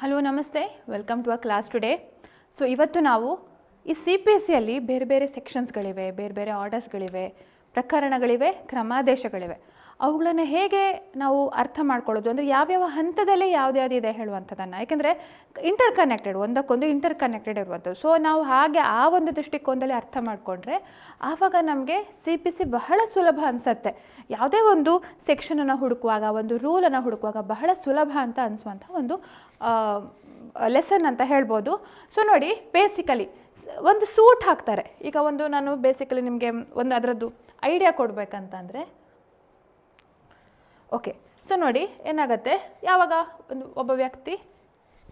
Hello ನಮಸ್ತೆ, welcome to a class today. So ಇವತ್ತು ನಾವು ಈ ಸಿ ಪಿ ಎಸ್ ಸಿಯಲ್ಲಿ ಬೇರೆ ಬೇರೆ ಸೆಕ್ಷನ್ಸ್ಗಳಿವೆ, ಬೇರೆ ಬೇರೆ ಆರ್ಡರ್ಸ್ಗಳಿವೆ, ಪ್ರಕರಣಗಳಿವೆ, ಕ್ರಮಾದೇಶಗಳಿವೆ. ಅವುಗಳನ್ನು ಹೇಗೆ ನಾವು ಅರ್ಥ ಮಾಡ್ಕೊಳ್ಳೋದು ಅಂದರೆ ಯಾವ್ಯಾವ ಹಂತದಲ್ಲಿ ಯಾವುದ್ಯಾವುದಿದೆ ಹೇಳುವಂಥದ್ದನ್ನು. ಯಾಕೆಂದರೆ ಒಂದಕ್ಕೊಂದು ಇಂಟರ್ ಕನೆಕ್ಟೆಡ್ ಇರುವಂಥದ್ದು. ಸೊ ನಾವು ಹಾಗೆ ಆ ಒಂದು ದೃಷ್ಟಿಕೋನದಲ್ಲಿ ಅರ್ಥ ಮಾಡಿಕೊಂಡ್ರೆ ಆವಾಗ ನಮಗೆ ಸಿ ಪಿ ಸಿ ಬಹಳ ಸುಲಭ ಅನಿಸುತ್ತೆ. ಯಾವುದೇ ಒಂದು ಸೆಕ್ಷನನ್ನು ಹುಡುಕುವಾಗ, ಒಂದು ರೂಲನ್ನು ಹುಡುಕುವಾಗ ಬಹಳ ಸುಲಭ ಅಂತ ಅನಿಸುವಂಥ ಒಂದು ಲೆಸನ್ ಅಂತ ಹೇಳ್ಬೋದು. ಸೊ ನೋಡಿ, ಬೇಸಿಕಲಿ ಒಂದು ಸೂಟ್ ಹಾಕ್ತಾರೆ. ಈಗ ನಾನು ಬೇಸಿಕಲಿ ನಿಮಗೆ ಒಂದು ಅದರದ್ದು ಐಡಿಯಾ ಕೊಡಬೇಕಂತಂದರೆ, ಓಕೆ, ಸೊ ನೋಡಿ ಏನಾಗುತ್ತೆ, ಯಾವಾಗ ಒಬ್ಬ ವ್ಯಕ್ತಿ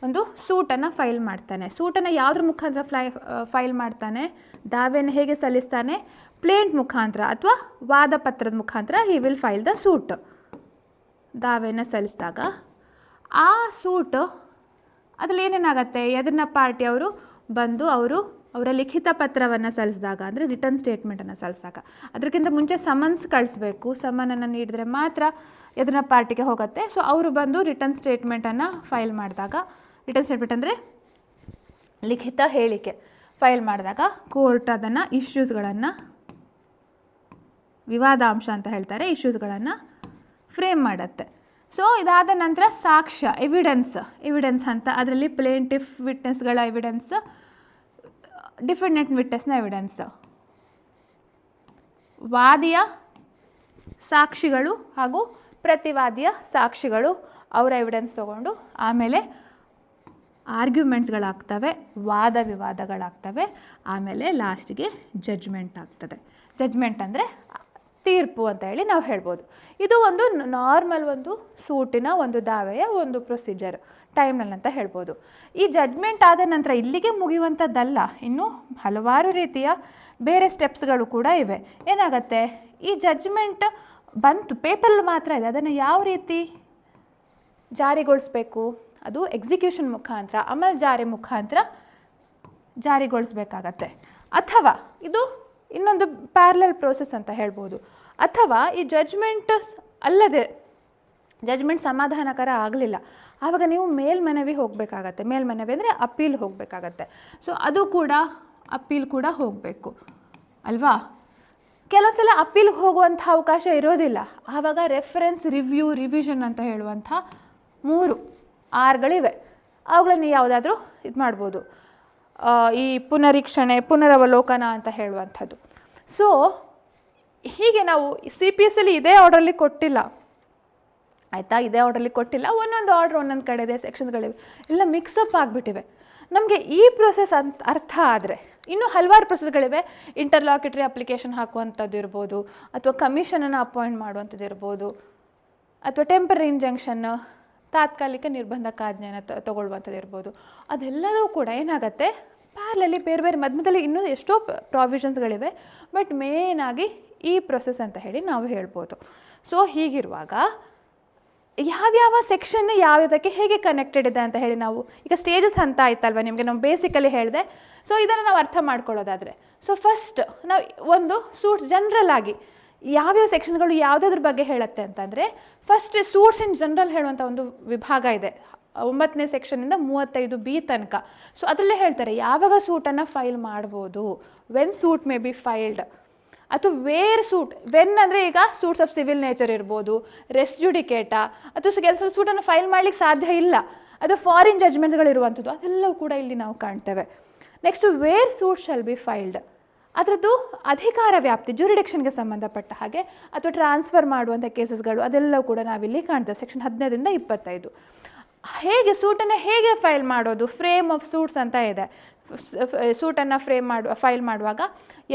ಒಂದು ಸೂಟನ್ನು ಫೈಲ್ ಮಾಡ್ತಾನೆ. ಸೂಟನ್ನು ಯಾವುದ್ರ ಮುಖಾಂತರ ಫೈಲ್ ಮಾಡ್ತಾನೆ? ದಾವೆಯನ್ನು ಹೇಗೆ ಸಲ್ಲಿಸ್ತಾನೆ? ಪ್ಲೇಂಟ್ ಮುಖಾಂತರ ಅಥವಾ ವಾದಪತ್ರದ ಮುಖಾಂತರ he will file the suit. ದಾವೆಯನ್ನು ಸಲ್ಲಿಸಿದಾಗ ಆ ಸೂಟ್ ಅದರಲ್ಲಿ ಏನೇನಾಗುತ್ತೆ, ಎದುರಿನ ಪಾರ್ಟಿಯವರು ಬಂದು ಅವರ ಲಿಖಿತ ಪತ್ರವನ್ನು ಸಲ್ಲಿಸಿದಾಗ, ಅಂದರೆ ರಿಟರ್ನ್ ಸ್ಟೇಟ್ಮೆಂಟನ್ನು ಸಲ್ಲಿಸಿದಾಗ, ಅದಕ್ಕಿಂತ ಮುಂಚೆ ಸಮನ್ಸ್ ಕಳಿಸ್ಬೇಕು. ಸಮನನ್ನು ನೀಡಿದರೆ ಮಾತ್ರ ಎದುರಿನ ಪಾರ್ಟಿಗೆ ಹೋಗುತ್ತೆ. ಸೊ ಅವರು ಬಂದು ರಿಟರ್ನ್ ಸ್ಟೇಟ್ಮೆಂಟನ್ನು ಫೈಲ್ ಮಾಡಿದಾಗ, ರಿಟರ್ನ್ ಸ್ಟೇಟ್ಮೆಂಟ್ ಅಂದರೆ ಲಿಖಿತ ಹೇಳಿಕೆ ಫೈಲ್ ಮಾಡಿದಾಗ ಕೋರ್ಟ್ ಅದನ್ನು ಇಶ್ಯೂಸ್ಗಳನ್ನು, ವಿವಾದಾಂಶ ಅಂತ ಹೇಳ್ತಾರೆ, ಇಶ್ಯೂಸ್ಗಳನ್ನು ಫ್ರೇಮ್ ಮಾಡುತ್ತೆ. ಸೊ ಇದಾದ ನಂತರ ಸಾಕ್ಷ್ಯ, ಎವಿಡೆನ್ಸ್ ಅಂತ, ಅದರಲ್ಲಿ ಪ್ಲೇಂಟಿಫ್ ವಿಟ್ನೆಸ್ಗಳ ಎವಿಡೆನ್ಸ್, ಡಿಫೆಂಡೆಂಟ್ ವಿಟ್ನೆಸ್ನ ಎವಿಡೆನ್ಸ್, ವಾದಿಯ ಸಾಕ್ಷಿಗಳು ಹಾಗೂ ಪ್ರತಿವಾದಿಯ ಸಾಕ್ಷಿಗಳು, ಅವರ ಎವಿಡೆನ್ಸ್ ತಗೊಂಡು ಆಮೇಲೆ ಆರ್ಗ್ಯುಮೆಂಟ್ಸ್ಗಳಾಗ್ತವೆ, ವಾದ ವಿವಾದಗಳಾಗ್ತವೆ, ಆಮೇಲೆ ಲಾಸ್ಟಿಗೆ ಜಡ್ಜ್ಮೆಂಟ್ ಆಗ್ತದೆ. ಜಡ್ಜ್ಮೆಂಟ್ ಅಂದರೆ ತೀರ್ಪು ಅಂತ ಹೇಳಿ ನಾವು ಹೇಳ್ಬೋದು. ಇದು ಒಂದು ನಾರ್ಮಲ್ ಒಂದು ಸೂಟಿನ ಒಂದು ದಾವೆಯ ಒಂದು ಪ್ರೊಸೀಜರ್ ಟೈಮ್ನಲ್ಲಿ ಅಂತ ಹೇಳ್ಬೋದು. ಈ ಜಡ್ಜ್ಮೆಂಟ್ ಆದ ನಂತರ ಇಲ್ಲಿಗೆ ಮುಗಿಯುವಂಥದ್ದಲ್ಲ, ಇನ್ನೂ ಹಲವಾರು ರೀತಿಯ ಬೇರೆ ಸ್ಟೆಪ್ಸ್ಗಳು ಕೂಡ ಇವೆ. ಏನಾಗುತ್ತೆ, ಈ ಜಡ್ಜ್ಮೆಂಟ್ ಬಂತು, ಪೇಪರಲ್ಲಿ ಮಾತ್ರ ಇದೆ, ಅದನ್ನು ಯಾವ ರೀತಿ ಜಾರಿಗೊಳಿಸ್ಬೇಕು? ಅದು ಎಕ್ಸಿಕ್ಯೂಷನ್ ಮುಖಾಂತರ, ಜಾರಿ ಮುಖಾಂತರ ಜಾರಿಗೊಳಿಸ್ಬೇಕಾಗತ್ತೆ. ಅಥವಾ ಇದು ಇನ್ನೊಂದು ಪ್ಯಾರಲಲ್ ಪ್ರೋಸೆಸ್ ಅಂತ ಹೇಳ್ಬೋದು. ಅಥವಾ ಈ ಜಡ್ಜ್ಮೆಂಟ್ ಅಲ್ಲದೆ, ಜಡ್ಜ್ಮೆಂಟ್ ಸಮಾಧಾನಕರ ಆಗಲಿಲ್ಲ, ಆವಾಗ ನೀವು ಮೇಲ್ಮನವಿ ಹೋಗಬೇಕಾಗತ್ತೆ. ಮೇಲ್ಮನವಿ ಅಂದರೆ ಅಪೀಲ್ ಹೋಗಬೇಕಾಗತ್ತೆ. ಸೊ ಅದು ಕೂಡ, ಅಪೀಲ್ ಕೂಡ ಹೋಗಬೇಕು ಅಲ್ವಾ? ಕೆಲವು ಸಲ ಅಪೀಲ್ಗೆ ಹೋಗುವಂಥ ಅವಕಾಶ ಇರೋದಿಲ್ಲ. ಆವಾಗ ರೆಫರೆನ್ಸ್, ರಿವಿಷನ್ ಅಂತ ಹೇಳುವಂಥ 3 Rಗಳಿವೆ. ಅವುಗಳನ್ನು ಯಾವುದಾದ್ರೂ ಇದು ಮಾಡ್ಬೋದು, ಈ ಪುನರವಲೋಕನ ಅಂತ ಹೇಳುವಂಥದ್ದು. ಸೊ ಹೀಗೆ ನಾವು ಸಿ ಪಿ ಎಸ್ ಅಲ್ಲಿ ಇದೇ ಆರ್ಡ್ರಲ್ಲಿ ಕೊಟ್ಟಿಲ್ಲ, ಆಯಿತಾ? ಇದೇ ಆರ್ಡ್ರಲ್ಲಿ ಕೊಟ್ಟಿಲ್ಲ, ಒಂದೊಂದು ಆರ್ಡ್ರ್ ಒಂದೊಂದು ಕಡೆ ಇದೆ, ಸೆಕ್ಷನ್ಸ್ಗಳಿವೆ, ಎಲ್ಲ ಮಿಕ್ಸಪ್ ಆಗಿಬಿಟ್ಟಿವೆ. ನಮಗೆ ಈ ಪ್ರೊಸೆಸ್ ಅಂತ ಅರ್ಥ ಆದರೆ ಇನ್ನೂ ಹಲವಾರು ಪ್ರೊಸೆಸ್ಗಳಿವೆ. ಇಂಟರ್ಲಾಕ್ಯುಟರಿ ಅಪ್ಲಿಕೇಶನ್ ಹಾಕುವಂಥದ್ದು ಇರ್ಬೋದು, ಅಥವಾ ಕಮಿಷನನ್ನು ಅಪಾಯಿಂಟ್ ಮಾಡುವಂಥದ್ದು ಇರ್ಬೋದು, ಅಥವಾ ಟೆಂಪರರಿ ಇಂಜಂಕ್ಷನ್, ತಾತ್ಕಾಲಿಕ ನಿರ್ಬಂಧಕ ಆಜ್ಞೆಯನ್ನು ತಗೊಳ್ಳುವಂಥದ್ದು ಇರ್ಬೋದು. ಅದೆಲ್ಲದೂ ಕೂಡ ಏನಾಗುತ್ತೆ, ಪ್ಯಾರಲಲ್ಲಿ ಬೇರೆ ಬೇರೆ ಮಧ್ಯದಲ್ಲಿ ಇನ್ನೂ ಎಷ್ಟೋ ಪ್ರಾವಿಷನ್ಸ್ಗಳಿವೆ. ಬಟ್ ಮೇಯ್ನಾಗಿ ಈ ಪ್ರೊಸೆಸ್ ಅಂತ ಹೇಳಿ ನಾವು ಹೇಳ್ಬೋದು. ಸೊ ಹೀಗಿರುವಾಗ ಯಾವ್ಯಾವ ಸೆಕ್ಷನ್ ಯಾವುದಕ್ಕೆ ಹೇಗೆ ಕನೆಕ್ಟೆಡ್ ಇದೆ ಅಂತ ಹೇಳಿ ನಾವು ಈಗ ಸ್ಟೇಜಸ್ ಅಂತ ಆಯ್ತಲ್ವ ನಿಮಗೆ, ನಾವು ಬೇಸಿಕಲಿ ಹೇಳಿದೆ. ಸೊ ಇದನ್ನು ನಾವು ಅರ್ಥ ಮಾಡ್ಕೊಳ್ಳೋದಾದರೆ, ಸೊ ಫಸ್ಟ್ ನಾವು ಒಂದು ಸೂಟ್ಸ್ ಜನರಲ್ ಆಗಿ ಯಾವ್ಯಾವ ಸೆಕ್ಷನ್ಗಳು ಯಾವುದಾದ್ರ ಬಗ್ಗೆ ಹೇಳುತ್ತೆ ಅಂತಂದರೆ, ಫಸ್ಟ್ ಸೂಟ್ಸ್ ಇನ್ ಜನರಲ್ ಹೇಳುವಂಥ ಒಂದು ವಿಭಾಗ ಇದೆ, 9ನೇ ಸೆಕ್ಷನಿಂದ 35B ತನಕ. ಸೊ ಅದರಲ್ಲೇ ಹೇಳ್ತಾರೆ ಯಾವಾಗ ಸೂಟನ್ನು ಫೈಲ್ ಮಾಡ್ಬೋದು, when suit may be filed, ಅಥವಾ ವೇರ್ ಸೂಟ್, ವೆನ್ ಅಂದರೆ ಈಗ ಸೂಟ್ಸ್ ಆಫ್ ಸಿವಿಲ್ ನೇಚರ್ ಇರ್ಬೋದು, ರೆಸ್ ಜುಡಿಕೇಟಾ, ಅಥವಾ ಕೆಲಸ ಸೂಟನ್ನು ಫೈಲ್ ಮಾಡಲಿಕ್ಕೆ ಸಾಧ್ಯ ಇಲ್ಲ, ಅದು ಫಾರಿನ್ ಜಡ್ಜ್ಮೆಂಟ್ಸ್ಗಳಿರುವಂಥದ್ದು, ಅದೆಲ್ಲವೂ ಕೂಡ ಇಲ್ಲಿ ನಾವು ಕಾಣ್ತೇವೆ. Next where suit shall be filed, ಅದರದ್ದು ಅಧಿಕಾರ ವ್ಯಾಪ್ತಿ, ಜ್ಯೂರಿಡಿಕ್ಷನ್ಗೆ ಸಂಬಂಧಪಟ್ಟ ಹಾಗೆ, ಅಥವಾ ಟ್ರಾನ್ಸ್ಫರ್ ಮಾಡುವಂಥ ಕೇಸಸ್ಗಳು, ಅದೆಲ್ಲವೂ ಕೂಡ ನಾವಿಲ್ಲಿ ಕಾಣ್ತೇವೆ. ಸೆಕ್ಷನ್ 15ರಿಂದ 25. ಹೇಗೆ ಸೂಟನ್ನು ಹೇಗೆ ಫೈಲ್ ಮಾಡೋದು, ಫ್ರೇಮ್ ಆಫ್ ಸೂಟ್ಸ್ ಅಂತ ಇದೆ. ಸೂಟನ್ನು ಫೈಲ್ ಮಾಡುವಾಗ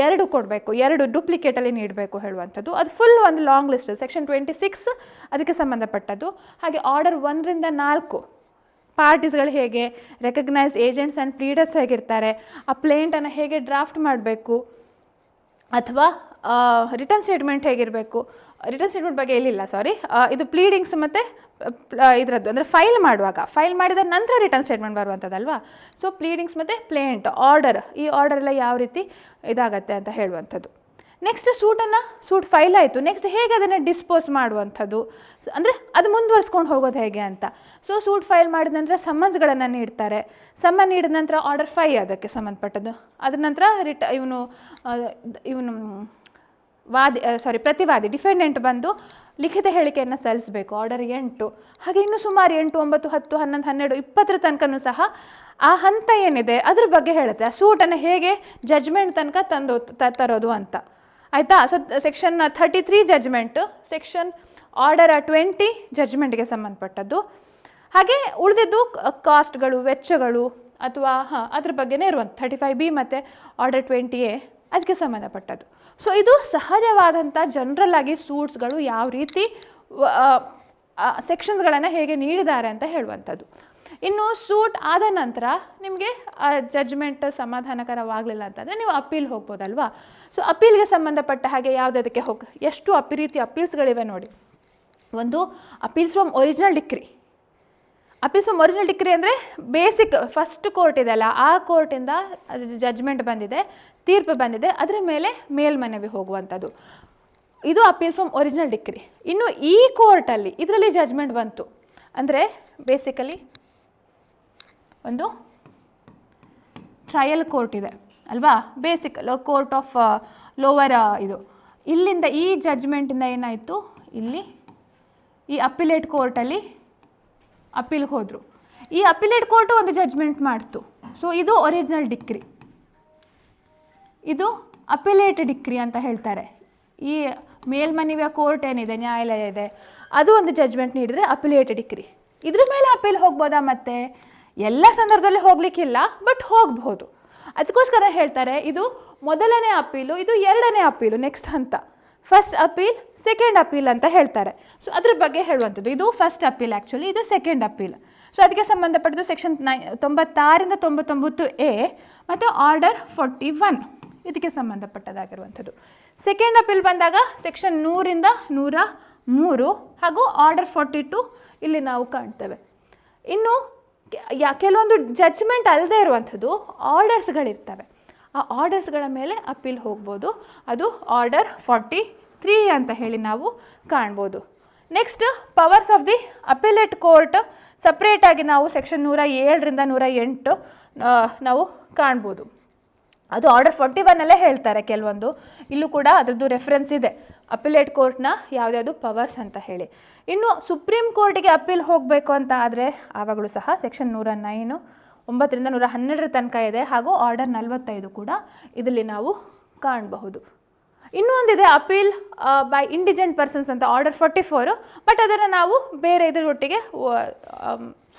2 ಕೊಡಬೇಕು, 2 ಡೂಪ್ಲಿಕೇಟಲ್ಲಿ ನೀಡಬೇಕು ಹೇಳುವಂಥದ್ದು. ಅದು ಫುಲ್ ಒಂದು ಲಾಂಗ್ ಲಿಸ್ಟ್, ಸೆಕ್ಷನ್ 26 ಅದಕ್ಕೆ ಸಂಬಂಧಪಟ್ಟದ್ದು. ಹಾಗೆ ಆರ್ಡರ್ 1ರಿಂದ 4 ಪಾರ್ಟೀಸ್ಗಳು ಹೇಗೆ, ರೆಕಗ್ನೈಸ್ಡ್ ಏಜೆಂಟ್ಸ್ ಆ್ಯಂಡ್ ಪ್ಲೀಡರ್ಸ್ ಹೇಗಿರ್ತಾರೆ, ಆ ಪ್ಲೇಂಟನ್ನು ಹೇಗೆ ಡ್ರಾಫ್ಟ್ ಮಾಡಬೇಕು, ಅಥವಾ ರಿಟರ್ನ್ ಸ್ಟೇಟ್ಮೆಂಟ್ ಹೇಗಿರಬೇಕು. ರಿಟರ್ನ್ ಸ್ಟೇಟ್ಮೆಂಟ್ ಬಗ್ಗೆ ಇಲ್ಲಿಲ್ಲ, ಸಾರಿ. ಇದು ಪ್ಲೀಡಿಂಗ್ಸ್ ಮತ್ತು ಇದರದ್ದು ಅಂದರೆ ಫೈಲ್ ಮಾಡಿದ ನಂತರ ರಿಟರ್ನ್ ಸ್ಟೇಟ್ಮೆಂಟ್ ಬರುವಂಥದ್ದಲ್ವಾ. ಸೊ ಪ್ಲೀಡಿಂಗ್ಸ್ ಮತ್ತು ಪ್ಲೇಂಟ್, ಆರ್ಡರ್, ಈ ಆರ್ಡರ್ ಎಲ್ಲ ಯಾವ ರೀತಿ ಇದಾಗತ್ತೆ ಅಂತ ಹೇಳುವಂಥದ್ದು. ನೆಕ್ಸ್ಟ್ ಸೂಟ್ ಫೈಲ್ ಆಯಿತು, ನೆಕ್ಸ್ಟ್ ಹೇಗೆ ಅದನ್ನು ಡಿಸ್ಪೋಸ್ ಮಾಡುವಂಥದ್ದು, ಅಂದರೆ ಅದು ಮುಂದುವರ್ಸ್ಕೊಂಡು ಹೋಗೋದು ಹೇಗೆ ಅಂತ. ಸೊ ಸೂಟ್ ಫೈಲ್ ಮಾಡಿದ ನಂತರ ಸಮನ್ಸ್ಗಳನ್ನು ನೀಡ್ತಾರೆ, ಸಮನ್ ನೀಡಿದ ನಂತರ ಆರ್ಡರ್ 5 ಅದಕ್ಕೆ ಸಂಬಂಧಪಟ್ಟದ್ದು. ಅದ್ರ ನಂತರ ಇವನು ಪ್ರತಿವಾದಿ ಡಿಫೆಂಡೆಂಟ್ ಬಂದು ಲಿಖಿತ ಹೇಳಿಕೆಯನ್ನು ಸಲ್ಲಿಸಬೇಕು, ಆರ್ಡರ್ 8. ಹಾಗೆ ಇನ್ನೂ ಸುಮಾರು 8, 9, 10, 11, 12, 20 ತನಕನೂ ಸಹ ಆ ಹಂತ ಏನಿದೆ ಅದ್ರ ಬಗ್ಗೆ ಹೇಳುತ್ತೆ, ಆ ಸೂಟನ್ನು ಹೇಗೆ ಜಡ್ಜ್ಮೆಂಟ್ ತನಕ ತರೋದು ಅಂತ. ಆಯಿತಾ? So section 33 judgment, section order 20 ಜಡ್ಜ್ಮೆಂಟ್ಗೆ ಸಂಬಂಧಪಟ್ಟದ್ದು. ಹಾಗೆ ಉಳಿದಿದ್ದು ಕಾಸ್ಟ್ಗಳು, ವೆಚ್ಚಗಳು ಅಥವಾ ಅದ್ರ ಬಗ್ಗೆನೇ ಇರುವಂಥ 35B ಮತ್ತು ಆರ್ಡರ್ 20A ಅದಕ್ಕೆ ಸಂಬಂಧಪಟ್ಟದ್ದು. ಸೊ ಇದು ಸಹಜವಾದಂಥ ಜನರಲ್ ಆಗಿ ಸೂಟ್ಸ್ಗಳು ಯಾವ ರೀತಿ ಸೆಕ್ಷನ್ಸ್ಗಳನ್ನು ಹೇಗೆ ನೀಡಿದ್ದಾರೆ ಅಂತ ಹೇಳುವಂಥದ್ದು. ಇನ್ನು ಸೂಟ್ ಆದ ನಂತರ ನಿಮಗೆ ಜಡ್ಜ್ಮೆಂಟ್ ಸಮಾಧಾನಕರವಾಗಲಿಲ್ಲ ಅಂತಂದರೆ ನೀವು ಅಪೀಲ್ ಹೋಗ್ಬೋದಲ್ವಾ. ಸೊ ಅಪೀಲ್ಗೆ ಸಂಬಂಧಪಟ್ಟ ಹಾಗೆ ಯಾವುದಕ್ಕೆ ಎಷ್ಟು ರೀತಿ ಅಪೀಲ್ಸ್ಗಳಿವೆ ನೋಡಿ. ಒಂದು appeals from original decree. Appeals from original decree ಅಂದರೆ ಬೇಸಿಕ್ ಫಸ್ಟ್ ಕೋರ್ಟ್ ಇದೆಯಲ್ಲ, ಆ ಕೋರ್ಟಿಂದ ಜಡ್ಜ್ಮೆಂಟ್ ಬಂದಿದೆ, ತೀರ್ಪು ಬಂದಿದೆ, ಅದರ ಮೇಲೆ ಮೇಲ್ಮನವಿ ಹೋಗುವಂಥದ್ದು. ಇದು ಅಪೀಲ್ ಫ್ರಮ್ ಒರಿಜಿನಲ್ ಡಿಕ್ರಿ. ಇನ್ನು ಈ ಕೋರ್ಟಲ್ಲಿ ಇದರಲ್ಲಿ ಜಡ್ಜ್ಮೆಂಟ್ ಬಂತು ಅಂದರೆ ಬೇಸಿಕಲಿ ಒಂದು ಟ್ರಯಲ್ ಕೋರ್ಟ್ ಇದೆ ಅಲ್ವಾ, ಬೇಸಿಕ್ ಕೋರ್ಟ್ ಆಫ್ ಲೋವರ್ ಇದು. ಇಲ್ಲಿಂದ ಈ ಜಡ್ಜ್ಮೆಂಟಿಂದ ಏನಾಯಿತು, ಇಲ್ಲಿ ಈ ಅಪಿಲೇಟ್ ಕೋರ್ಟಲ್ಲಿ ಅಪೀಲ್ಗೆ ಹೋದರು. ಈ ಅಪಿಲೇಟ್ ಕೋರ್ಟು ಒಂದು ಜಡ್ಜ್ಮೆಂಟ್ ಮಾಡ್ತು. ಸೊ ಇದು ಒರಿಜಿನಲ್ ಡಿಕ್ರಿ, ಇದು ಅಪಿಲೇಟ್ ಡಿಕ್ರಿ ಅಂತ ಹೇಳ್ತಾರೆ. ಈ ಮೇಲ್ಮನವಿಯ ಕೋರ್ಟ್ ಏನಿದೆ, ನ್ಯಾಯಾಲಯ ಇದೆ, ಅದು ಒಂದು ಜಡ್ಜ್ಮೆಂಟ್ ನೀಡಿದರೆ ಅಪಿಲೇಟ್ ಡಿಕ್ರಿ. ಇದ್ರ ಮೇಲೆ ಅಪೀಲ್ ಹೋಗ್ಬೋದಾ? ಮತ್ತೆ ಎಲ್ಲ ಸಂದರ್ಭದಲ್ಲಿ ಹೋಗ್ಲಿಕ್ಕಿಲ್ಲ, ಬಟ್ ಹೋಗಬಹುದು. ಅದಕ್ಕೋಸ್ಕರ ಹೇಳ್ತಾರೆ ಇದು ಮೊದಲನೇ ಅಪೀಲು, ಇದು ಎರಡನೇ ಅಪೀಲು, ನೆಕ್ಸ್ಟ್ ಹಂತ. ಫಸ್ಟ್ ಅಪೀಲ್, ಸೆಕೆಂಡ್ ಅಪೀಲ್ ಅಂತ ಹೇಳ್ತಾರೆ. ಸೊ ಅದ್ರ ಬಗ್ಗೆ ಹೇಳುವಂಥದ್ದು. ಇದು ಫಸ್ಟ್ ಅಪೀಲ್, ಆ್ಯಕ್ಚುಲಿ ಇದು ಸೆಕೆಂಡ್ ಅಪೀಲ್. ಸೊ ಅದಕ್ಕೆ ಸಂಬಂಧಪಟ್ಟದ್ದು ಸೆಕ್ಷನ್ 96ರಿಂದ 99A ಮತ್ತು ಆರ್ಡರ್ 41 ಇದಕ್ಕೆ ಸಂಬಂಧಪಟ್ಟದಾಗಿರುವಂಥದ್ದು. ಸೆಕೆಂಡ್ ಅಪೀಲ್ ಬಂದಾಗ ಸೆಕ್ಷನ್ 100ರಿಂದ 103 ಹಾಗೂ ಆರ್ಡರ್ 42 ಇಲ್ಲಿ ನಾವು ಕಾಣ್ತೇವೆ. ಇನ್ನು ಕೆಲವೊಂದು ಜಡ್ಜ್ಮೆಂಟ್ ಅಲ್ಲದೆ ಇರುವಂಥದ್ದು ಆರ್ಡರ್ಸ್ಗಳಿರ್ತವೆ. ಆ ಆರ್ಡರ್ಸ್ಗಳ ಮೇಲೆ ಅಪೀಲ್ ಹೋಗ್ಬೋದು. ಅದು ಆರ್ಡರ್ 43 ಅಂತ ಹೇಳಿ ನಾವು ಕಾಣ್ಬೋದು. Next powers of the appellate court ಸಪ್ರೇಟಾಗಿ ನಾವು ಸೆಕ್ಷನ್ 107ರಿಂದ 108 ನಾವು ಕಾಣ್ಬೋದು. ಅದು ಆರ್ಡರ್ 41 ಹೇಳ್ತಾರೆ ಕೆಲವೊಂದು. ಇಲ್ಲೂ ಕೂಡ ಅದರದ್ದು ರೆಫರೆನ್ಸ್ ಇದೆ, ಅಪಿಲೇಟ್ ಕೋರ್ಟ್ನ ಯಾವುದ್ಯಾವುದು ಪವರ್ಸ್ ಅಂತ ಹೇಳಿ. ಇನ್ನು ಸುಪ್ರೀಂ ಕೋರ್ಟಿಗೆ ಅಪೀಲ್ ಹೋಗಬೇಕು ಅಂತ ಆದರೆ ಆವಾಗಲೂ ಸಹ ಸೆಕ್ಷನ್ 109 9ರಿಂದ 112 ತನಕ ಇದೆ, ಹಾಗೂ ಆರ್ಡರ್ 45 ಕೂಡ ಇದರಲ್ಲಿ ನಾವು ಕಾಣಬಹುದು. ಇನ್ನೂ ಒಂದಿದೆ ಅಪೀಲ್ ಬೈ ಇಂಡಿಜೆಂಟ್ ಪರ್ಸನ್ಸ್ ಅಂತ ಆರ್ಡರ್ 44, ಬಟ್ ಅದನ್ನು ನಾವು ಬೇರೆ ಇದರೊಟ್ಟಿಗೆ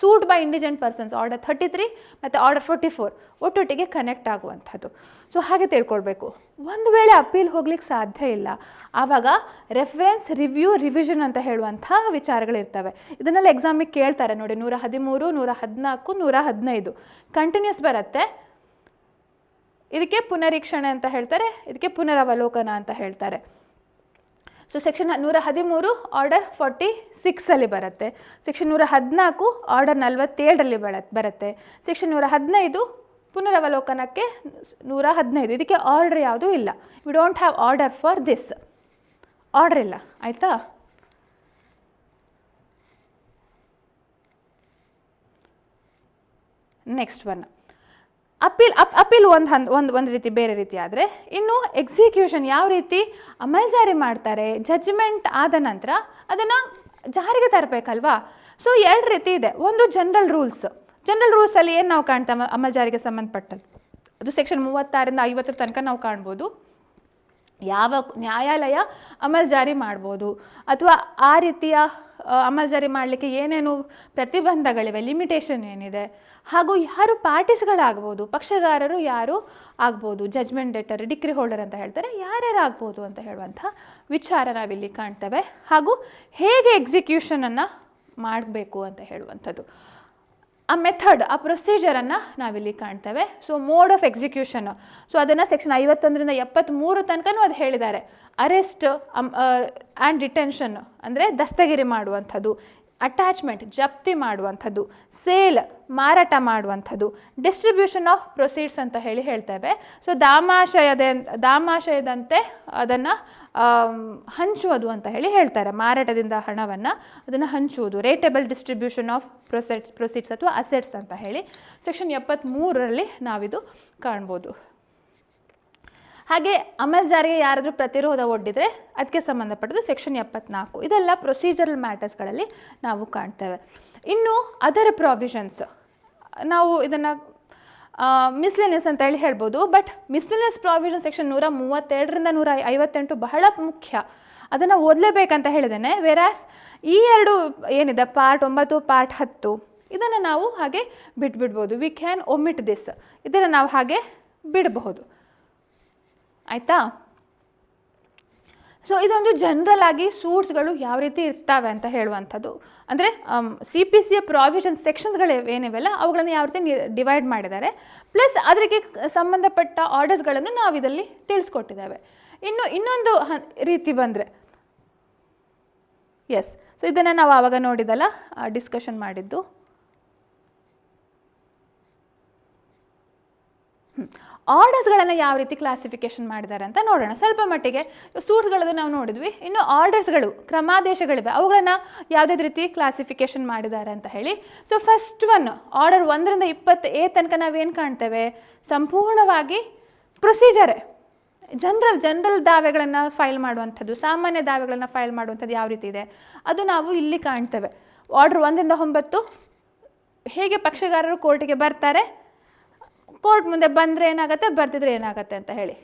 ಸೂಟ್ ಬೈ ಇಂಡಿಜೆಂಟ್ ಪರ್ಸನ್ಸ್ ಆರ್ಡರ್ 33 ಮತ್ತು ಆರ್ಡರ್ 44 ಒಟ್ಟೊಟ್ಟಿಗೆ ಕನೆಕ್ಟ್ ಆಗುವಂಥದ್ದು. ಸೊ ಹಾಗೆ ತಿಳ್ಕೊಳ್ಬೇಕು. ಒಂದು ವೇಳೆ ಅಪೀಲ್ ಹೋಗ್ಲಿಕ್ಕೆ ಸಾಧ್ಯ ಇಲ್ಲ, ಆವಾಗ ರೆಫರೆನ್ಸ್ ರಿವ್ಯೂ ರಿವಿಷನ್ ಅಂತ ಹೇಳುವಂಥ ವಿಚಾರಗಳಿರ್ತವೆ. ಇದನ್ನೆಲ್ಲ ಎಕ್ಸಾಮಿಗೆ ಕೇಳ್ತಾರೆ ನೋಡಿ. 113, 114, 115 ಕಂಟಿನ್ಯೂಸ್ ಬರುತ್ತೆ. ಇದಕ್ಕೆ ಪುನರೀಕ್ಷಣೆ ಅಂತ ಹೇಳ್ತಾರೆ, ಇದಕ್ಕೆ ಪುನರವಲೋಕನ ಅಂತ ಹೇಳ್ತಾರೆ. ಸೊ ಸೆಕ್ಷನ್ 113 ಆರ್ಡರ್ 46 ಬರುತ್ತೆ. ಸೆಕ್ಷನ್ 114 ಆರ್ಡರ್ 47 ಬರುತ್ತೆ. ಸೆಕ್ಷನ್ 115 ಪುನರವಲೋಕನಕ್ಕೆ 115. ಇದಕ್ಕೆ ಆರ್ಡರ್ ಯಾವುದೂ ಇಲ್ಲ. We don't have order for this, order ಇಲ್ಲ. ಆಯಿತಾ? ನೆಕ್ಸ್ಟ್ ಒನ್ ಅಪೀಲ್ ಒಂದು ರೀತಿ ಬೇರೆ ರೀತಿ ಆದರೆ, ಇನ್ನು ಎಕ್ಸಿಕ್ಯೂಷನ್ ಯಾವ ರೀತಿ ಅಮಲ್ಜಾರಿ ಮಾಡ್ತಾರೆ, ಜಡ್ಜ್ಮೆಂಟ್ ಆದ ನಂತರ ಅದನ್ನು ಜಾರಿಗೆ ತರಬೇಕಲ್ವಾ. ಸೊ 2 ರೀತಿ ಇದೆ. ಒಂದು ಜನರಲ್ ರೂಲ್ಸಲ್ಲಿ ಏನು ನಾವು ಕಾಣ್ತೇವೆ ಅಮಲ್ಜಾರಿಗೆ ಸಂಬಂಧಪಟ್ಟದ್ದು, ಅದು ಸೆಕ್ಷನ್ 36ರಿಂದ 50 ತನಕ ನಾವು ಕಾಣ್ಬೋದು. ಯಾವ ನ್ಯಾಯಾಲಯ ಅಮಲ್ಜಾರಿ ಮಾಡ್ಬೋದು ಅಥವಾ ಆ ರೀತಿಯ ಅಮಲ್ಜಾರಿ ಮಾಡಲಿಕ್ಕೆ ಏನೇನು ಪ್ರತಿಬಂಧಗಳಿವೆ, ಲಿಮಿಟೇಷನ್ ಏನಿದೆ, ಹಾಗೂ ಯಾರು ಪಾರ್ಟೀಸ್ಗಳಾಗ್ಬೋದು, ಪಕ್ಷಗಾರರು ಯಾರು ಆಗ್ಬೋದು, ಜಡ್ಜ್ಮೆಂಟ್ ಡೆಟರ್, ಡಿಕ್ರಿ ಹೋಲ್ಡರ್ ಅಂತ ಹೇಳ್ತಾರೆ, ಯಾರ್ಯಾರು ಆಗ್ಬೋದು ಅಂತ ಹೇಳುವಂಥ ವಿಚಾರ ನಾವಿಲ್ಲಿ ಕಾಣ್ತೇವೆ. ಹಾಗೂ ಹೇಗೆ ಎಕ್ಸಿಕ್ಯೂಷನನ್ನು ಮಾಡಬೇಕು ಅಂತ ಹೇಳುವಂಥದ್ದು, ಆ ಮೆಥಡ್, ಆ ಪ್ರೊಸೀಜರನ್ನು ನಾವಿಲ್ಲಿ ಕಾಣ್ತೇವೆ. So mode of execution, so ಅದನ್ನು ಸೆಕ್ಷನ್ 51ರಿಂದ 73 ತನಕನೂ ಅದು ಹೇಳಿದ್ದಾರೆ. ಅರೆಸ್ಟ್ ಆ್ಯಂಡ್ ಡಿಟೆನ್ಷನ್ ಅಂದರೆ ದಸ್ತಗಿರಿ ಮಾಡುವಂಥದ್ದು, ಅಟ್ಯಾಚ್ಮೆಂಟ್ ಜಪ್ತಿ ಮಾಡುವಂಥದ್ದು, ಸೇಲ್ ಮಾರಾಟ ಮಾಡುವಂಥದ್ದು, ಡಿಸ್ಟ್ರಿಬ್ಯೂಷನ್ ಆಫ್ ಪ್ರೊಸೀಡ್ಸ್ ಅಂತ ಹೇಳ್ತೇವೆ. ಸೊ ದಾಮಾಶಯದಂತೆ ಅದನ್ನು ಹಂಚುವುದು ಅಂತ ಹೇಳ್ತಾರೆ. ಮಾರಾಟದಿಂದ ಹಣವನ್ನು ಅದನ್ನು ಹಂಚುವುದು, ರೇಟೇಬಲ್ ಡಿಸ್ಟ್ರಿಬ್ಯೂಷನ್ ಆಫ್ ಪ್ರೊಸೀಡ್ಸ್ ಅಥವಾ ಅಸೆಟ್ಸ್ ಅಂತ ಹೇಳಿ ಸೆಕ್ಷನ್ 73ರಲ್ಲಿ ನಾವಿದು ಕಾಣ್ಬೋದು. ಹಾಗೆ ಅಮಲ್ ಜಾರಿಗೆ ಯಾರಾದರೂ ಪ್ರತಿರೋಧ ಒಡ್ಡಿದರೆ ಅದಕ್ಕೆ ಸಂಬಂಧಪಟ್ಟದ್ದು ಸೆಕ್ಷನ್ 74. ಇದೆಲ್ಲ ಪ್ರೊಸೀಜರಲ್ ಮ್ಯಾಟರ್ಸ್ಗಳಲ್ಲಿ ನಾವು ಕಾಣ್ತೇವೆ. ಇನ್ನು ಅದರ್ ಪ್ರಾವಿಷನ್ಸ್, ನಾವು ಇದನ್ನು ಮಿಸ್ಲೆನಿಯಸ್ ಅಂತ ಹೇಳ್ಬೋದು. ಬಟ್ ಮಿಸ್ಲೆನಿಯಸ್ ಪ್ರಾವಿಷನ್ ಸೆಕ್ಷನ್ 137ರಿಂದ 158 ಬಹಳ ಮುಖ್ಯ, ಅದನ್ನು ಓದಲೇಬೇಕಂತ ಹೇಳಿದ್ದೇನೆ. ವೆರಾಸ್ ಈ ಎರಡು ಏನಿದೆ ಪಾರ್ಟ್ 9, ಪಾರ್ಟ್ 10 ಇದನ್ನು ನಾವು ಹಾಗೆ ಬಿಟ್ಬಿಡ್ಬೋದು. ವಿ ಕ್ಯಾನ್ ಒಮಿಟ್ ದಿಸ್, ಇದನ್ನು ನಾವು ಹಾಗೆ ಬಿಡಬಹುದು. ಆಯಿತಾ? ಸೊ ಇದೊಂದು ಜನರಲ್ ಆಗಿ ಸೂಟ್ಸ್ಗಳು ಯಾವ ರೀತಿ ಇರ್ತವೆ ಅಂತ ಹೇಳುವಂಥದ್ದು. ಅಂದರೆ CPCಯ ಪ್ರಾವಿಷನ್ ಸೆಕ್ಷನ್ಸ್ಗಳು ಏನಿವೆಲ್ಲ ಅವುಗಳನ್ನು ಯಾವ ರೀತಿ ಡಿವೈಡ್ ಮಾಡಿದ್ದಾರೆ, ಪ್ಲಸ್ ಅದಕ್ಕೆ ಸಂಬಂಧಪಟ್ಟ ಆರ್ಡರ್ಸ್ಗಳನ್ನು ನಾವು ಇದರಲ್ಲಿ ತಿಳಿಸ್ಕೊಟ್ಟಿದ್ದೇವೆ. ಇನ್ನೊಂದು ರೀತಿ ಬಂದರೆ ಎಸ್, ಸೊ ಇದನ್ನು ನಾವು ಆವಾಗ ನೋಡಿದಲ್ಲ, ಡಿಸ್ಕಷನ್ ಮಾಡಿದ್ದು. ಆರ್ಡರ್ಸ್ಗಳನ್ನು ಯಾವ ರೀತಿ ಕ್ಲಾಸಿಫಿಕೇಶನ್ ಮಾಡಿದ್ದಾರೆ ಅಂತ ನೋಡೋಣ. ಸ್ವಲ್ಪ ಮಟ್ಟಿಗೆ ಸೂಟ್ಸ್ಗಳದ್ದು ನಾವು ನೋಡಿದ್ವಿ. ಇನ್ನು ಆರ್ಡರ್ಸ್ಗಳು, ಕ್ರಮಾದೇಶಗಳಿವೆ, ಅವುಗಳನ್ನು ಯಾವುದೇ ರೀತಿ ಕ್ಲಾಸಿಫಿಕೇಶನ್ ಮಾಡಿದ್ದಾರೆ ಅಂತ ಹೇಳಿ. ಸೊ ಫಸ್ಟ್ ಒನ್, ಆರ್ಡರ್ 1ರಿಂದ 20A ತನಕ ನಾವೇನು ಕಾಣ್ತೇವೆ, ಸಂಪೂರ್ಣವಾಗಿ ಪ್ರೊಸೀಜರೇ. ಜನರಲ್ ದಾವೆಗಳನ್ನು ಫೈಲ್ ಮಾಡುವಂಥದ್ದು, ಸಾಮಾನ್ಯ ದಾವೆಗಳನ್ನು ಫೈಲ್ ಮಾಡುವಂಥದ್ದು ಯಾವ ರೀತಿ ಇದೆ ಅದು ನಾವು ಇಲ್ಲಿ ಕಾಣ್ತೇವೆ. ಆರ್ಡರ್ 1ರಿಂದ 9 ಹೇಗೆ ಪಕ್ಷಗಾರರು ಕೋರ್ಟಿಗೆ ಬರ್ತಾರೆ, ಕೋರ್ಟ್ ಮುಂದೆ ಬಂದರೆ ಏನಾಗುತ್ತೆ, ಬರ್ತಿದ್ರೆ ಏನಾಗುತ್ತೆ ಅಂತ ಹೇಳಿ.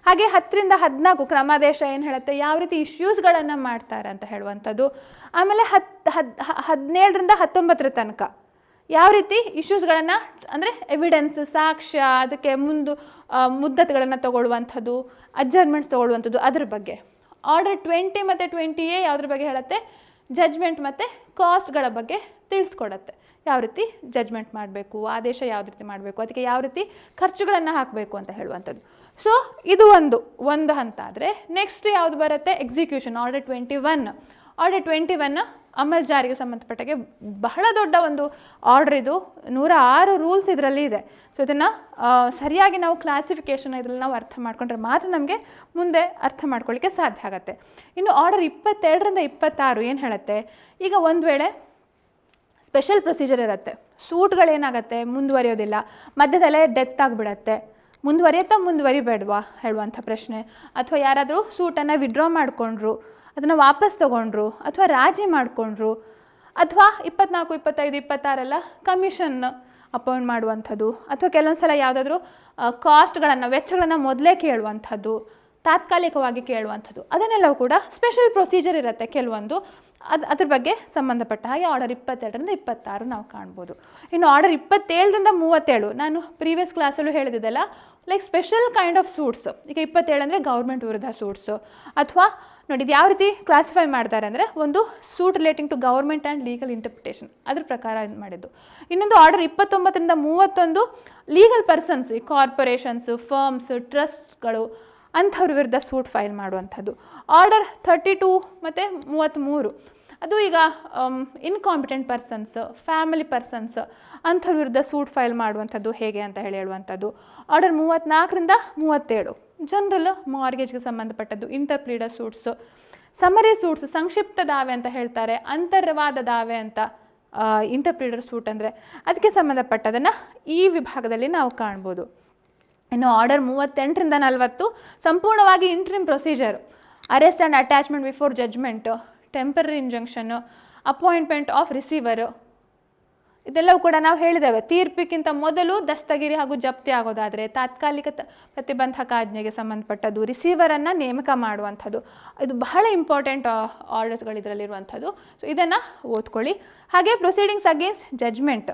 ಹಾಗೆ 10ರಿಂದ 14 ಕ್ರಮಾದೇಶ ಏನು ಹೇಳುತ್ತೆ, ಯಾವ ರೀತಿ ಇಶ್ಯೂಸ್ಗಳನ್ನು ಮಾಡ್ತಾರೆ ಅಂತ ಹೇಳುವಂಥದ್ದು. ಆಮೇಲೆ 17ರಿಂದ 19 ತನಕ ಯಾವ ರೀತಿ ಇಶ್ಯೂಸ್ಗಳನ್ನು, ಅಂದರೆ ಎವಿಡೆನ್ಸ್, ಸಾಕ್ಷ್ಯ, ಅದಕ್ಕೆ ಮುದ್ದತುಗಳನ್ನು ತಗೊಳ್ಳುವಂಥದ್ದು, ಅಡ್ಜರ್ಮೆಂಟ್ಸ್ ತಗೊಳ್ಳುವಂಥದ್ದು, ಅದ್ರ ಬಗ್ಗೆ. ಆರ್ಡರ್ 20 ಮತ್ತು 20A ಯಾವುದ್ರ ಬಗ್ಗೆ ಹೇಳುತ್ತೆ, ಜಜ್ಮೆಂಟ್ ಮತ್ತು ಕಾಸ್ಟ್ಗಳ ಬಗ್ಗೆ ತಿಳಿಸ್ಕೊಡತ್ತೆ. ಯಾವ ರೀತಿ ಜಜ್ಮೆಂಟ್ ಮಾಡಬೇಕು, ಆದೇಶ ಯಾವ ರೀತಿ ಮಾಡಬೇಕು, ಅದಕ್ಕೆ ಯಾವ ರೀತಿ ಖರ್ಚುಗಳನ್ನು ಹಾಕಬೇಕು ಅಂತ ಹೇಳುವಂಥದ್ದು. ಸೊ ಇದು ಒಂದು ಹಂತ. ಆದರೆ ನೆಕ್ಸ್ಟ್ ಯಾವುದು ಬರುತ್ತೆ, ಎಕ್ಸಿಕ್ಯೂಷನ್. ಆರ್ಡರ್ 21 ಅಮಲ್ ಜಾರಿಗೆ ಸಂಬಂಧಪಟ್ಟಾಗೆ ಬಹಳ ದೊಡ್ಡ ಒಂದು ಆರ್ಡರ್ ಇದು. 106 ರೂಲ್ಸ್ ಇದರಲ್ಲಿ ಇದೆ. ಸೊ ಇದನ್ನು ಸರಿಯಾಗಿ ನಾವು ಕ್ಲಾಸಿಫಿಕೇಷನ್ ಇದರಲ್ಲಿ ನಾವು ಅರ್ಥ ಮಾಡ್ಕೊಂಡ್ರೆ ಮಾತ್ರ ನಮಗೆ ಮುಂದೆ ಅರ್ಥ ಮಾಡ್ಕೊಳ್ಳಿಕ್ಕೆ ಸಾಧ್ಯ ಆಗುತ್ತೆ. ಇನ್ನು ಆರ್ಡರ್ 22ರಿಂದ 26 ಏನು ಹೇಳುತ್ತೆ, ಈಗ ಒಂದು ವೇಳೆ ಸ್ಪೆಷಲ್ ಪ್ರೊಸೀಜರ್ ಇರುತ್ತೆ, ಸೂಟ್ಗಳೇನಾಗುತ್ತೆ ಮುಂದುವರಿಯೋದಿಲ್ಲ, ಮಧ್ಯದಲ್ಲೇ ಡೆತ್ ಆಗಿಬಿಡತ್ತೆ, ಮುಂದುವರಿಬೇಡವಾ ಹೇಳುವಂಥ ಪ್ರಶ್ನೆ. ಅಥವಾ ಯಾರಾದರೂ ಸೂಟನ್ನು ವಿಡ್ರಾ ಮಾಡಿಕೊಂಡ್ರು, ಅದನ್ನು ವಾಪಸ್ ತೊಗೊಂಡ್ರು, ಅಥವಾ ರಾಜಿ ಮಾಡಿಕೊಂಡ್ರು, ಅಥವಾ 24, 25, 26 ಕಮಿಷನ್ ಅಪಾಯಿಂಟ್ ಮಾಡುವಂಥದ್ದು, ಅಥವಾ ಕೆಲವೊಂದು ಸಲ ಯಾವುದಾದ್ರೂ ಕಾಸ್ಟ್ಗಳನ್ನು, ವೆಚ್ಚಗಳನ್ನು ಮೊದಲೇ ಕೇಳುವಂಥದ್ದು, ತಾತ್ಕಾಲಿಕವಾಗಿ ಕೇಳುವಂಥದ್ದು, ಅದನ್ನೆಲ್ಲವೂ ಕೂಡ ಸ್ಪೆಷಲ್ ಪ್ರೊಸೀಜರ್ ಇರುತ್ತೆ ಕೆಲವೊಂದು. ಅದ್ರ ಬಗ್ಗೆ ಸಂಬಂಧಪಟ್ಟ ಹಾಗೆ ಆರ್ಡರ್ 22ರಿಂದ 26 ನಾವು ಕಾಣ್ಬೋದು. ಇನ್ನು ಆರ್ಡರ್ 27ರಿಂದ 37 ನಾನು ಪ್ರೀವಿಯಸ್ ಕ್ಲಾಸಲ್ಲೂ ಹೇಳಿದ್ದೆಲ್ಲ, like special kind of suits. ಈಗ 27 ಅಂದರೆ ಗೌರ್ಮೆಂಟ್ ವಿರುದ್ಧ ಸೂಟ್ಸು, ಅಥವಾ ನೋಡಿ ಇದು ಯಾವ ರೀತಿ ಕ್ಲಾಸಿಫೈ ಮಾಡ್ತಾರೆ ಅಂದರೆ, ಒಂದು suit relating to government and legal interpretation, ಅದ್ರ ಪ್ರಕಾರ ಇದು ಮಾಡಿದ್ದು. ಇನ್ನೊಂದು ಆರ್ಡರ್ 29ರಿಂದ 31 ಲೀಗಲ್ ಪರ್ಸನ್ಸ್, ಈ ಕಾರ್ಪೊರೇಷನ್ಸು, ಫರ್ಮ್ಸ್, ಟ್ರಸ್ಟ್ಗಳು, ಅಂಥವ್ರ ವಿರುದ್ಧ ಸೂಟ್ ಫೈಲ್ ಮಾಡುವಂಥದ್ದು. ಆರ್ಡರ್ 32 ಮತ್ತು 33 ಅದು ಈಗ ಇನ್ಕಾಂಪಿಟೆಂಟ್ ಪರ್ಸನ್ಸ್, ಫ್ಯಾಮಿಲಿ ಪರ್ಸನ್ಸ್, ಅಂಥವ್ರ ವಿರುದ್ಧ ಸೂಟ್ ಫೈಲ್ ಮಾಡುವಂಥದ್ದು ಹೇಗೆ ಅಂತ ಹೇಳುವಂಥದ್ದು. ಆರ್ಡರ್ 34ರಿಂದ 37 ಜನರಲ್ ಮಾರ್ಗೇಜ್ಗೆ ಸಂಬಂಧಪಟ್ಟದ್ದು, ಇಂಟರ್ಪ್ಲೀಡರ್ ಸೂಟ್ಸು, ಸಮರಿ ಸೂಟ್ಸ್, ಸಂಕ್ಷಿಪ್ತ ದಾವೆ ಅಂತ ಹೇಳ್ತಾರೆ, ಅಂತರ್ವಾದ ದಾವೆ ಅಂತ ಇಂಟರ್ಪ್ಲೀಡರ್ ಸೂಟ್ ಅಂದರೆ ಅದಕ್ಕೆ ಸಂಬಂಧಪಟ್ಟದನ್ನು ಈ ವಿಭಾಗದಲ್ಲಿ ನಾವು ಕಾಣ್ಬೋದು. ಇನ್ನು ಆರ್ಡರ್ 38ರಿಂದ 40 ಸಂಪೂರ್ಣವಾಗಿ interim procedure, arrest and attachment before judgment, temporary injunction, appointment of receiver, ಇದೆಲ್ಲವೂ ಕೂಡ ನಾವು ಹೇಳಿದ್ದೇವೆ. ತೀರ್ಪಿಗಿಂತ ಮೊದಲು ದಸ್ತಗಿರಿ ಹಾಗೂ ಜಪ್ತಿ ಆಗೋದಾದರೆ, ತಾತ್ಕಾಲಿಕ ಪ್ರತಿಬಂಧಕ ಆಜ್ಞೆಗೆ ಸಂಬಂಧಪಟ್ಟದ್ದು, ರಿಸೀವರನ್ನು ನೇಮಕ ಮಾಡುವಂಥದ್ದು, ಇದು ಬಹಳ ಇಂಪಾರ್ಟೆಂಟ್ ಆರ್ಡರ್ಸ್ಗಳು ಇದರಲ್ಲಿರುವಂಥದ್ದು. ಸೊ ಇದನ್ನು ಓದ್ಕೊಳ್ಳಿ. ಹಾಗೆ ಪ್ರೊಸೀಡಿಂಗ್ಸ್ ಅಗೇನ್ಸ್ಟ್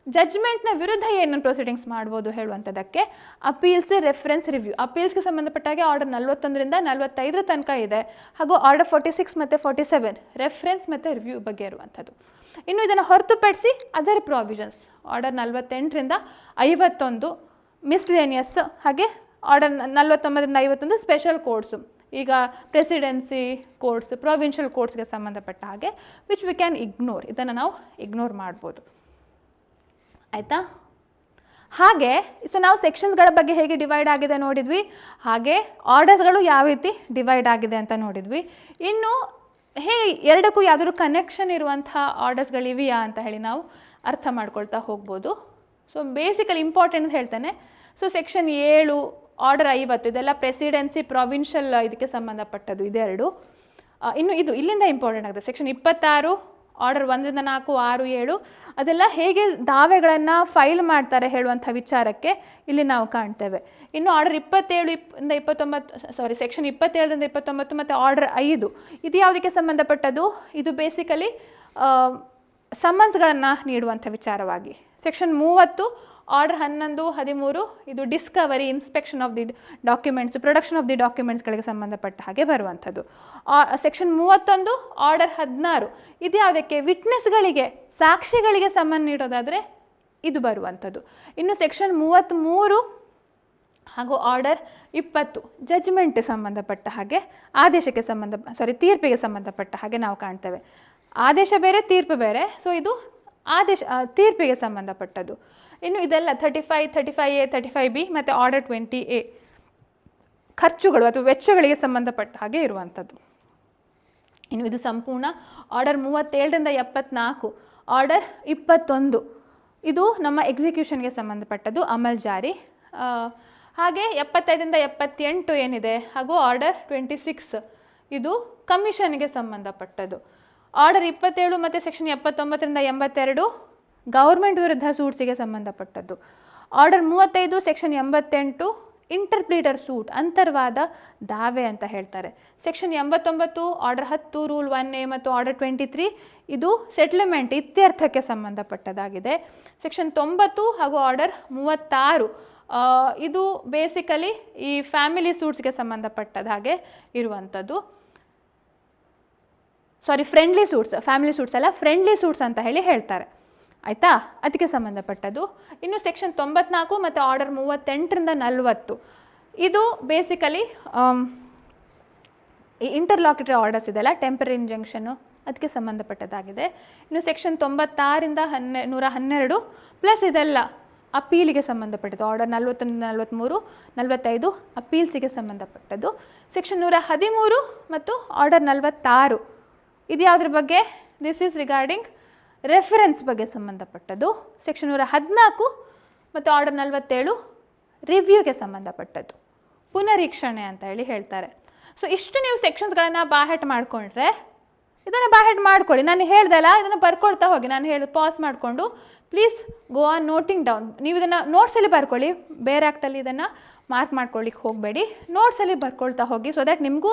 ಜಜ್ಮೆಂಟ್ನ ವಿರುದ್ಧ ಏನು ಪ್ರೊಸೀಡಿಂಗ್ಸ್ ಮಾಡ್ಬೋದು ಹೇಳುವಂಥದ್ದಕ್ಕೆ ಅಪೀಲ್ಸ್, ರೆಫರೆನ್ಸ್, ರಿವ್ಯೂ. ಅಪೀಲ್ಸ್ಗೆ ಸಂಬಂಧಪಟ್ಟಾಗೆ ಆರ್ಡರ್ 41ರಿಂದ 45 ತನಕ ಇದೆ, ಹಾಗೂ ಆರ್ಡರ್ 46 ಮತ್ತು 47 ರೆಫರೆನ್ಸ್ ಮತ್ತು ರಿವ್ಯೂ ಬಗ್ಗೆ ಇರುವಂಥದ್ದು. ಇನ್ನು ಇದನ್ನು ಹೊರತುಪಡಿಸಿ ಅದರ್ ಪ್ರಾವಿಷನ್ಸ್, ಆರ್ಡರ್ 48ರಿಂದ 51 ಮಿಸ್ಲೇನಿಯಸ್, ಹಾಗೆ ಆರ್ಡರ್ 49ರಿಂದ 51 ಸ್ಪೆಷಲ್ ಕೋಡ್ಸು, ಈಗ ಪ್ರೆಸಿಡೆನ್ಸಿ ಕೋರ್ಟ್ಸ್, ಪ್ರೊವಿನ್ಷಿಯಲ್ ಕೋರ್ಟ್ಸ್ಗೆ ಸಂಬಂಧಪಟ್ಟ ಹಾಗೆ ವಿಚ್ ವಿ ಕ್ಯಾನ್ ಇಗ್ನೋರ್, ಇದನ್ನು ನಾವು ಇಗ್ನೋರ್ ಮಾಡ್ಬೋದು. ಆಯಿತಾ? ಹಾಗೆ ಸೊ ನಾವು ಸೆಕ್ಷನ್ಸ್ಗಳ ಬಗ್ಗೆ ಹೇಗೆ ಡಿವೈಡ್ ಆಗಿದೆ ನೋಡಿದ್ವಿ, ಹಾಗೆ ಆರ್ಡರ್ಸ್ಗಳು ಯಾವ ರೀತಿ ಡಿವೈಡ್ ಆಗಿದೆ ಅಂತ ನೋಡಿದ್ವಿ. ಇನ್ನು ಹೇಗೆ ಎರಡಕ್ಕೂ ಯಾವುದಾದ್ರು ಕನೆಕ್ಷನ್ ಇರುವಂಥ ಆರ್ಡರ್ಸ್ಗಳಿವೆಯಾ ಅಂತ ಹೇಳಿ ನಾವು ಅರ್ಥ ಮಾಡ್ಕೊಳ್ತಾ ಹೋಗ್ಬೋದು. ಸೊ ಬೇಸಿಕಲಿ ಇಂಪಾರ್ಟೆಂಟ್ ಹೇಳ್ತೇನೆ. ಸೊ ಸೆಕ್ಷನ್ 7, ಆರ್ಡರ್ 50 ಇದೆಲ್ಲ ಪ್ರೆಸಿಡೆನ್ಸಿ, ಪ್ರೊವಿನ್ಷಿಯಲ್ ಇದಕ್ಕೆ ಸಂಬಂಧಪಟ್ಟದ್ದು ಇದೆರಡು. ಇನ್ನು ಇದು ಇಲ್ಲಿಂದ ಇಂಪಾರ್ಟೆಂಟ್ ಆಗುತ್ತೆ. ಸೆಕ್ಷನ್ 26, ಆರ್ಡರ್ 1ರಿಂದ 4, 6, 7 ಅದೆಲ್ಲ ಹೇಗೆ ದಾವೆಗಳನ್ನು ಫೈಲ್ ಮಾಡ್ತಾರೆ ಹೇಳುವಂಥ ವಿಚಾರಕ್ಕೆ ಇಲ್ಲಿ ನಾವು ಕಾಣ್ತೇವೆ. ಇನ್ನು ಆರ್ಡರ್ 27ರಿಂದ 29 ಸೆಕ್ಷನ್ 27ರಿಂದ 29 ಮತ್ತು ಆರ್ಡರ್ 5 ಇದು ಯಾವುದಕ್ಕೆ ಸಂಬಂಧಪಟ್ಟದ್ದು? ಇದು ಬೇಸಿಕಲಿ ಸಮನ್ಸ್ಗಳನ್ನು ನೀಡುವಂಥ ವಿಚಾರವಾಗಿ. ಸೆಕ್ಷನ್ 30 ಆರ್ಡರ್ 11, 13 ಇದು discovery, inspection of the documents, production of the ಡಾಕ್ಯುಮೆಂಟ್ಸ್ಗಳಿಗೆ ಸಂಬಂಧಪಟ್ಟ ಹಾಗೆ ಬರುವಂಥದ್ದು. ಸೆಕ್ಷನ್ 31 ಆರ್ಡರ್ 16 ಇದು ಯಾವುದಕ್ಕೆ? ವಿಟ್ನೆಸ್ಗಳಿಗೆ, ಸಾಕ್ಷಿಗಳಿಗೆ ಸಮನ್ ನೀಡೋದಾದರೆ ಇದು ಬರುವಂಥದ್ದು. ಇನ್ನು ಸೆಕ್ಷನ್ 33 ಹಾಗೂ ಆರ್ಡರ್ 20 ಜಡ್ಜ್ಮೆಂಟ್ ಸಂಬಂಧಪಟ್ಟ ಹಾಗೆ, ಆದೇಶಕ್ಕೆ ತೀರ್ಪಿಗೆ ಸಂಬಂಧಪಟ್ಟ ಹಾಗೆ ನಾವು ಕಾಣ್ತೇವೆ. ಆದೇಶ ಬೇರೆ, ತೀರ್ಪು ಬೇರೆ. ಸೊ ಇದು ತೀರ್ಪಿಗೆ ಸಂಬಂಧಪಟ್ಟದ್ದು. ಇನ್ನು ಇದೆಲ್ಲ 35, 35A, 35B ಮತ್ತು ಆರ್ಡರ್ 20A ಖರ್ಚುಗಳು ಅಥವಾ ವೆಚ್ಚಗಳಿಗೆ ಸಂಬಂಧಪಟ್ಟ ಹಾಗೆ ಇರುವಂಥದ್ದು. ಇನ್ನು ಇದು ಸಂಪೂರ್ಣ ಆರ್ಡರ್ 37ರಿಂದ 74, ಆರ್ಡರ್ 21 ಇದು ನಮ್ಮ ಎಕ್ಸಿಕ್ಯೂಷನ್ಗೆ ಸಂಬಂಧಪಟ್ಟದ್ದು, ಅಮಲ್ ಜಾರಿ. ಹಾಗೆ 75ರಿಂದ 78 ಏನಿದೆ, ಹಾಗೂ ಆರ್ಡರ್ 26 ಇದು ಕಮಿಷನ್ಗೆ ಸಂಬಂಧಪಟ್ಟದ್ದು. ಆರ್ಡರ್ 27 ಮತ್ತು ಸೆಕ್ಷನ್ 79ರಿಂದ 82 ಗೌರ್ಮೆಂಟ್ ವಿರುದ್ಧ ಸೂಟ್ಸಿಗೆ ಸಂಬಂಧಪಟ್ಟದ್ದು. ಆರ್ಡರ್ 35 ಸೆಕ್ಷನ್ 88 ಇಂಟರ್ಪ್ಲೀಟರ್ ಸೂಟ್, ಅಂತರ್ವಾದ ದಾವೆ ಅಂತ ಹೇಳ್ತಾರೆ. ಸೆಕ್ಷನ್ 89 ಆರ್ಡರ್ 10 ರೂಲ್ 1A ಮತ್ತು ಆರ್ಡರ್ 23 ಇದು ಸೆಟ್ಲ್ಮೆಂಟ್, ಇತ್ಯರ್ಥಕ್ಕೆ ಸಂಬಂಧಪಟ್ಟದಾಗಿದೆ. ಸೆಕ್ಷನ್ 90 ಹಾಗೂ ಆರ್ಡರ್ 36 ಇದು ಬೇಸಿಕಲಿ ಈ ಫ್ಯಾಮಿಲಿ ಸೂಟ್ಸ್ಗೆ ಸಂಬಂಧಪಟ್ಟದ ಹಾಗೆ ಇರುವಂಥದ್ದು. ಫ್ರೆಂಡ್ಲಿ ಸೂಟ್ಸ್, ಫ್ಯಾಮಿಲಿ ಸೂಟ್ಸ್ ಅಲ್ಲ, ಫ್ರೆಂಡ್ಲಿ ಸೂಟ್ಸ್ ಅಂತ ಹೇಳಿ ಹೇಳ್ತಾರೆ. ಆಯಿತಾ? ಅದಕ್ಕೆ ಸಂಬಂಧಪಟ್ಟದ್ದು. ಇನ್ನು ಸೆಕ್ಷನ್ 94 ಮತ್ತು ಆರ್ಡರ್ 38ರಿಂದ 40 ಇದು ಬೇಸಿಕಲಿ ಈ ಇಂಟರ್ಲಾಕ್ಯುಟರಿ ಆರ್ಡರ್ಸ್ ಇದೆಲ್ಲ, ಟೆಂಪರರಿ ಇಂಜಂಕ್ಷನ್ನು ಅದಕ್ಕೆ ಸಂಬಂಧಪಟ್ಟದಾಗಿದೆ. ಇನ್ನು ಸೆಕ್ಷನ್ 96ರಿಂದ 112 ಪ್ಲಸ್ ಇದೆಲ್ಲ ಅಪೀಲಿಗೆ ಸಂಬಂಧಪಟ್ಟದ್ದು. ಆರ್ಡರ್ 41ರಿಂದ 43, 45 ಅಪೀಲ್ಸಿಗೆ ಸಂಬಂಧಪಟ್ಟದ್ದು. ಸೆಕ್ಷನ್ 113 ಮತ್ತು ಆರ್ಡರ್ 46 ಇದು ಯಾವುದ್ರ ಬಗ್ಗೆ? ದಿಸ್ ಈಸ್ ರಿಗಾರ್ಡಿಂಗ್ ರೆಫರೆನ್ಸ್ ಬಗ್ಗೆ ಸಂಬಂಧಪಟ್ಟದ್ದು. ಸೆಕ್ಷನ್ 114 ಮತ್ತು ಆರ್ಡರ್ 47 ರಿವ್ಯೂಗೆ ಸಂಬಂಧಪಟ್ಟದ್ದು, ಪುನರೀಕ್ಷಣೆ ಅಂತ ಹೇಳಿ ಹೇಳ್ತಾರೆ. ಸೊ ಇಷ್ಟು ನೀವು ಸೆಕ್ಷನ್ಸ್ಗಳನ್ನು ಬಾಹೆಟ್ ಮಾಡಿಕೊಂಡ್ರೆ ಇದನ್ನು ಬಾಹೆಟ್ ಮಾಡ್ಕೊಳ್ಳಿ. ನಾನು ಹೇಳ್ದಲ್ಲ, ಇದನ್ನು ಬರ್ಕೊಳ್ತಾ ಹೋಗಿ. ನಾನು ಹೇಳಿ ಪಾಸ್ ಮಾಡಿಕೊಂಡು please go on noting down. ನೀವು ಇದನ್ನು ನೋಟ್ಸಲ್ಲಿ ಬರ್ಕೊಳ್ಳಿ, ಬೇರೆ ಆ್ಯಕ್ಟಲ್ಲಿ ಇದನ್ನು ಮಾರ್ಕ್ ಮಾಡ್ಕೊಳ್ಳಿಕ್ಕೆ ಹೋಗಬೇಡಿ, ನೋಟ್ಸಲ್ಲಿ ಬರ್ಕೊಳ್ತಾ ಹೋಗಿ. ಸೊ ದ್ಯಾಟ್ ನಿಮಗೂ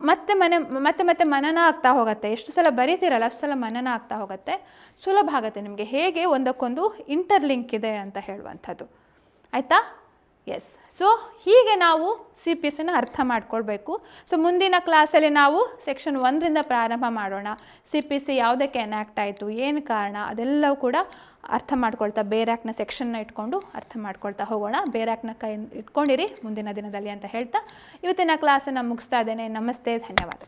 ಮತ್ತೆ ಮನನ ಆಗ್ತಾ ಹೋಗುತ್ತೆ. ಎಷ್ಟು ಸಲ ಬರೀತಿರಲ್ಲ ಅಷ್ಟು ಸಲ ಮನನ ಆಗ್ತಾ ಹೋಗುತ್ತೆ, ಸುಲಭ ಆಗುತ್ತೆ ನಿಮಗೆ ಹೇಗೆ ಒಂದಕ್ಕೊಂದು ಇಂಟರ್ಲಿಂಕ್ ಇದೆ ಅಂತ ಹೇಳುವಂಥದ್ದು. ಆಯಿತಾ? ಎಸ್. ಸೊ ಹೀಗೆ ನಾವು CPCನ ಅರ್ಥ ಮಾಡ್ಕೊಳ್ಬೇಕು. ಸೊ ಮುಂದಿನ ಕ್ಲಾಸಲ್ಲಿ ನಾವು ಸೆಕ್ಷನ್ 1ರಿಂದ ಪ್ರಾರಂಭ ಮಾಡೋಣ. CPC ಯಾವುದಕ್ಕೆ ಎನ್ಯಾಕ್ಟ್ ಆಯಿತು, ಏನು ಕಾರಣ, ಅದೆಲ್ಲವೂ ಕೂಡ ಅರ್ಥ ಮಾಡ್ಕೊಳ್ತಾ ಬೇರೆ ಆ್ಯಕ್ಟ್ನ ಸೆಕ್ಷನ್ನ ಇಟ್ಕೊಂಡು ಅರ್ಥ ಮಾಡ್ಕೊಳ್ತಾ ಹೋಗೋಣ. ಬೇರೆ ಆ್ಯಕ್ಟ್ನ ಇಟ್ಕೊಂಡಿರಿ ಮುಂದಿನ ದಿನದಲ್ಲಿ ಅಂತ ಹೇಳ್ತಾ ಇವತ್ತಿನ ಕ್ಲಾಸನ್ನು ಮುಗಿಸ್ತಾ ಇದ್ದೇನೆ. ನಮಸ್ತೆ, ಧನ್ಯವಾದ.